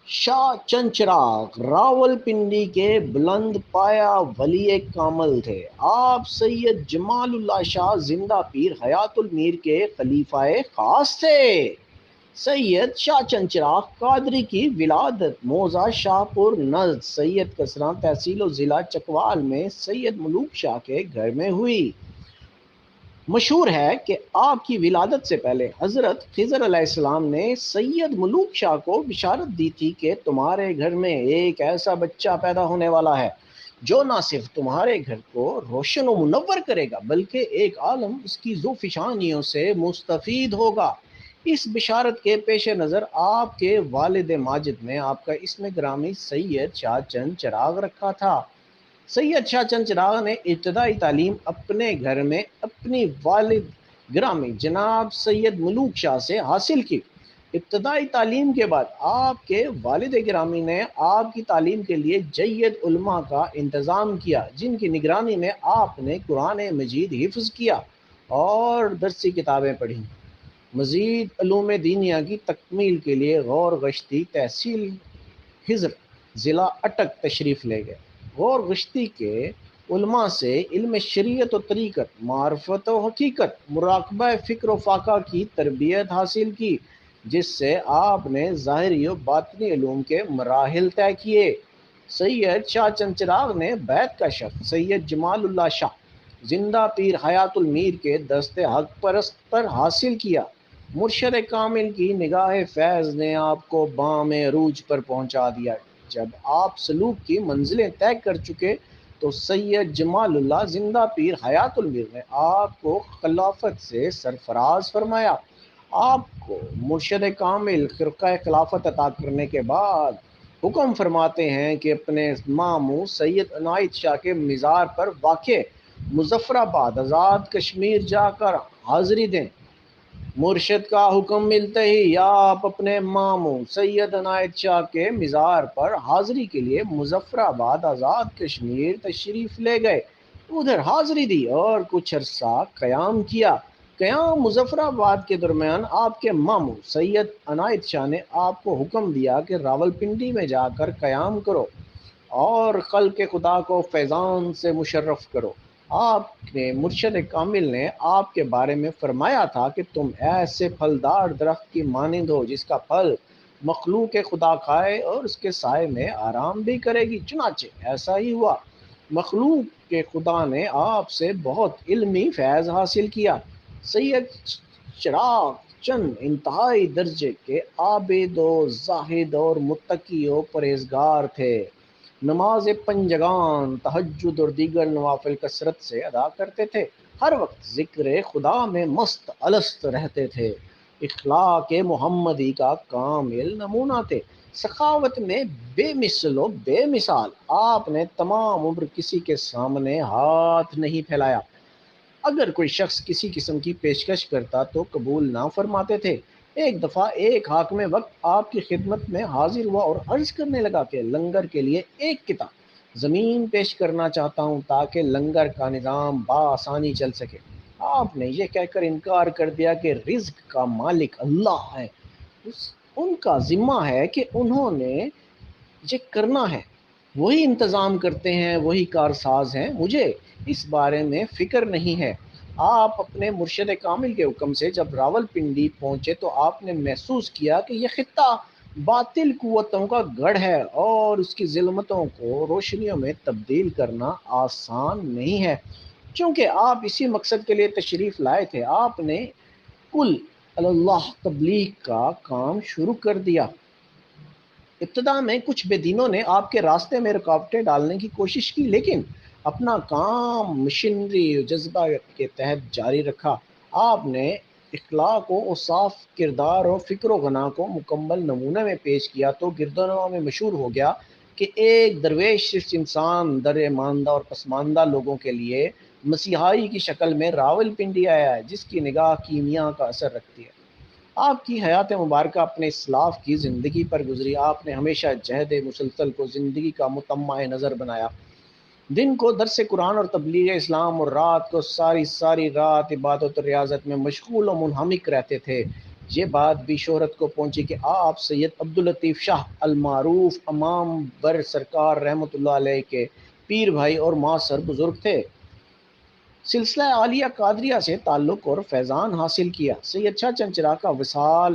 شاہ چند چراغ راولپنڈی کے بلند پایا ولی کامل تھے۔ آپ سید جمال اللہ شاہ زندہ پیر حیات المیر کے خلیفہ خاص تھے۔ سید شاہ چند چراغ قادری کی ولادت موضع شاہ پور نزد سید کسراں تحصیل و ضلع چکوال میں سید ملوک شاہ کے گھر میں ہوئی۔ مشہور ہے کہ آپ کی ولادت سے پہلے حضرت خضر علیہ السلام نے سید ملوک شاہ کو بشارت دی تھی کہ تمہارے گھر میں ایک ایسا بچہ پیدا ہونے والا ہے جو نہ صرف تمہارے گھر کو روشن و منور کرے گا بلکہ ایک عالم اس کی ذوفشانیوں سے مستفید ہوگا۔ اس بشارت کے پیش نظر آپ کے والد ماجد نے آپ کا اسم گرامی سید شاہ چند چراغ رکھا تھا۔ سید شاہ چند چراغ نے ابتدائی تعلیم اپنے گھر میں اپنی والد گرامی جناب سید ملوک شاہ سے حاصل کی۔ ابتدائی تعلیم کے بعد آپ کے والد گرامی نے آپ کی تعلیم کے لیے جید علماء کا انتظام کیا جن کی نگرانی میں آپ نے قرآن مجید حفظ کیا اور درسی کتابیں پڑھیں۔ مزید علوم دینیا کی تکمیل کے لیے غور گشتی تحصیل حضر ضلع اٹک تشریف لے گئے۔ غور گشتی کے علماء سے علم شریعت و طریقت، معرفت و حقیقت، مراقبہ فکر و فاقہ کی تربیت حاصل کی جس سے آپ نے ظاہری و باطنی علوم کے مراحل طے کیے۔ سید شاہ چند چراغ نے بیت کا شرف سید جمال اللہ شاہ زندہ پیر حیات المیر کے دست حق پرست پر حاصل کیا۔ مرشد کامل کی نگاہ فیض نے آپ کو بام عروج پر پہنچا دیا۔ جب آپ سلوک کی منزلیں طے کر چکے تو سید جمال اللہ زندہ پیر حیات المیر نے آپ کو خلافت سے سرفراز فرمایا۔ آپ کو مرشد کامل خرقہ خلافت عطا کرنے کے بعد حکم فرماتے ہیں کہ اپنے ماموں سید عنایت شاہ کے مزار پر واقع مظفر آباد آزاد کشمیر جا کر حاضری دیں۔ مرشد کا حکم ملتے ہی آپ اپنے ماموں سید عنایت شاہ کے مزار پر حاضری کے لیے مظفر آباد آزاد کشمیر تشریف لے گئے۔ ادھر حاضری دی اور کچھ عرصہ قیام کیا۔ قیام مظفر آباد کے درمیان آپ کے ماموں سید عنایت شاہ نے آپ کو حکم دیا کہ راولپنڈی میں جا کر قیام کرو اور خلق خدا کو فیضان سے مشرف کرو۔ آپ نے مرشد کامل نے آپ کے بارے میں فرمایا تھا کہ تم ایسے پھلدار درخت کی مانند ہو جس کا پھل مخلوق خدا کھائے اور اس کے سائے میں آرام بھی کرے گی۔ چنانچہ ایسا ہی ہوا۔ مخلوق کے خدا نے آپ سے بہت علمی فیض حاصل کیا۔ سید چراغ چند انتہائی درجے کے عابد و زاہد اور متقی و پرہیزگار تھے۔ نماز پنجگان، تہجد اور دیگر نوافل کثرت سے ادا کرتے تھے۔ ہر وقت ذکر خدا میں مست الست رہتے تھے۔ اخلاق محمدی کا کامل نمونہ تھے۔ سخاوت میں بے مثل و بے مثال۔ آپ نے تمام عمر کسی کے سامنے ہاتھ نہیں پھیلایا۔ اگر کوئی شخص کسی قسم کی پیشکش کرتا تو قبول نہ فرماتے تھے۔ ایک دفعہ ایک حاکم وقت آپ کی خدمت میں حاضر ہوا اور عرض کرنے لگا کہ لنگر کے لیے ایک قطعہ زمین پیش کرنا چاہتا ہوں تاکہ لنگر کا نظام بآسانی چل سکے۔ آپ نے یہ کہہ کر انکار کر دیا کہ رزق کا مالک اللہ ہے، ان کا ذمہ ہے کہ انہوں نے یہ کرنا ہے، وہی انتظام کرتے ہیں، وہی کارساز ہیں، مجھے اس بارے میں فکر نہیں ہے۔ آپ اپنے مرشد کامل کے حکم سے جب راولپنڈی پہنچے تو آپ نے محسوس کیا کہ یہ خطہ باطل قوتوں کا گڑھ ہے اور اس کی ظلمتوں کو روشنیوں میں تبدیل کرنا آسان نہیں ہے۔ چونکہ آپ اسی مقصد کے لیے تشریف لائے تھے، آپ نے کل اللہ تبلیغ کا کام شروع کر دیا۔ ابتدا میں کچھ بے دینوں نے آپ کے راستے میں رکاوٹیں ڈالنے کی کوشش کی لیکن اپنا کام مشنری جذبہ کے تحت جاری رکھا۔ آپ نے اخلاق و اوصاف، کردار و فکر و غنا کو مکمل نمونے میں پیش کیا تو گردنوا میں مشہور ہو گیا کہ ایک درویش صرف انسان در ماندہ اور پسماندہ لوگوں کے لیے مسیحائی کی شکل میں راولپنڈی آیا ہے جس کی نگاہ کیمیا کا اثر رکھتی ہے۔ آپ کی حیات مبارکہ اپنے اسلاف کی زندگی پر گزری۔ آپ نے ہمیشہ جہد مسلسل کو زندگی کا متمع نظر بنایا۔ دن کو درس قرآن اور تبلیغ اسلام اور رات کو ساری رات عبادت و ریاضت میں مشغول و منہمک رہتے تھے۔ یہ بات بھی شہرت کو پہنچی کہ آپ سید عبداللطیف شاہ المعروف امام بر سرکار رحمۃ اللہ علیہ کے پیر بھائی اور معاصر بزرگ تھے۔ سلسلہ عالیہ قادریہ سے تعلق اور فیضان حاصل کیا۔ سید شاہ چند چراغ کا وصال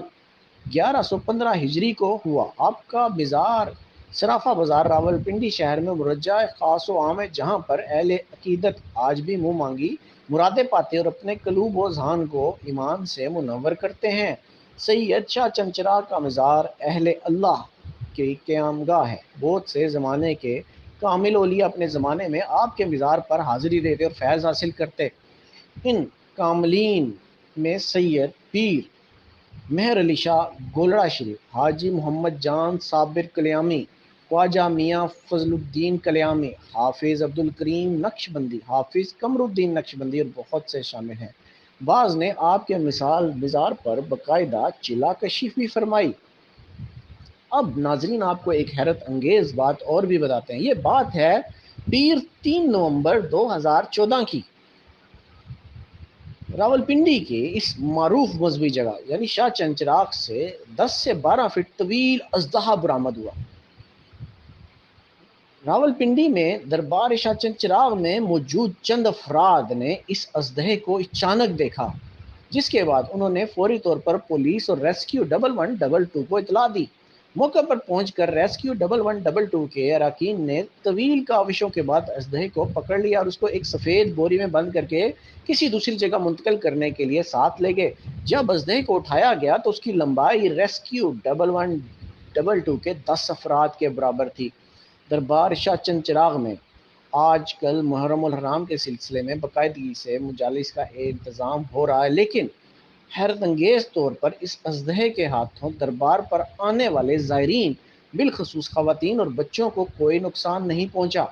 1115 ہجری کو ہوا۔ آپ کا مزار صرافہ بازار راولپنڈی شہر میں مرجع خاص و عام ہے، جہاں پر اہل عقیدت آج بھی منہ مانگی مرادیں پاتے اور اپنے قلوب و ذہان کو ایمان سے منور کرتے ہیں۔ سید شاہ چند چراغ کا مزار اہل اللہ کی قیام گاہ ہے۔ بہت سے زمانے کے کامل اولیاء اپنے زمانے میں آپ کے مزار پر حاضری دیتے اور فیض حاصل کرتے۔ ان کاملین میں سید پیر مہر علی شاہ گولڑا شریف، حاجی محمد جان صابر کلیامی، خواجہ میاں فضل الدین کلیامی، حافظ عبد الکریم نقش بندی، حافظ قمر الدین نقش بندی اور بہت سے شامل ہیں۔ بعض نے آپ کے مزار پر باقاعدہ چلا کشی بھی فرمائی۔ اب ناظرین آپ کو ایک حیرت انگیز بات اور بھی بتاتے ہیں۔ یہ بات ہے پیر 3 نومبر 2014 کی۔ راولپنڈی کے اس معروف مذہبی جگہ یعنی شاہ چند چراغ سے 10 سے 12 فٹ طویل اژدہا برآمد ہوا۔ راولپنڈی میں دربار شاہ چند چراغ میں موجود چند افراد نے اس اژدہے کو اچانک دیکھا، جس کے بعد انہوں نے فوری طور پر پولیس اور ریسکیو 1122 کو اطلاع دی۔ موقع پر پہنچ کر ریسکیو 1122 کے اراکین نے طویل کاوشوں کے بعد اژدہے کو پکڑ لیا اور اس کو ایک سفید بوری میں بند کر کے کسی دوسری جگہ منتقل کرنے کے لیے ساتھ لے گئے۔ جب اژدہے کو اٹھایا گیا تو اس کی لمبائی ریسکیو 1122 کے 10 افراد کے برابر تھی۔ دربار شاہ چند چراغ میں آج کل محرم الحرام کے سلسلے میں باقاعدگی سے مجالس کا انتظام ہو رہا ہے، لیکن حیرت انگیز طور پر اس اژدہے کے ہاتھوں دربار پر آنے والے زائرین بالخصوص خواتین اور بچوں کو کوئی نقصان نہیں پہنچا۔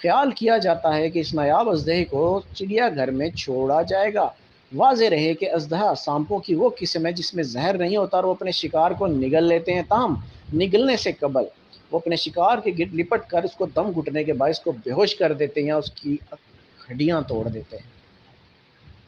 خیال کیا جاتا ہے کہ اس نایاب اژدہے کو چڑیا گھر میں چھوڑا جائے گا۔ واضح رہے کہ اژدہا سانپوں کی وہ قسم ہے جس میں زہر نہیں ہوتا اور وہ اپنے شکار کو نگل لیتے ہیں، تاہم نگلنے سے قبل وہ اپنے شکار کے گرد لپٹ کر اس کو دم گھٹنے کے باعث کو بے ہوش کر دیتے ہیں یا اس کی ہڈیاں توڑ دیتے ہیں۔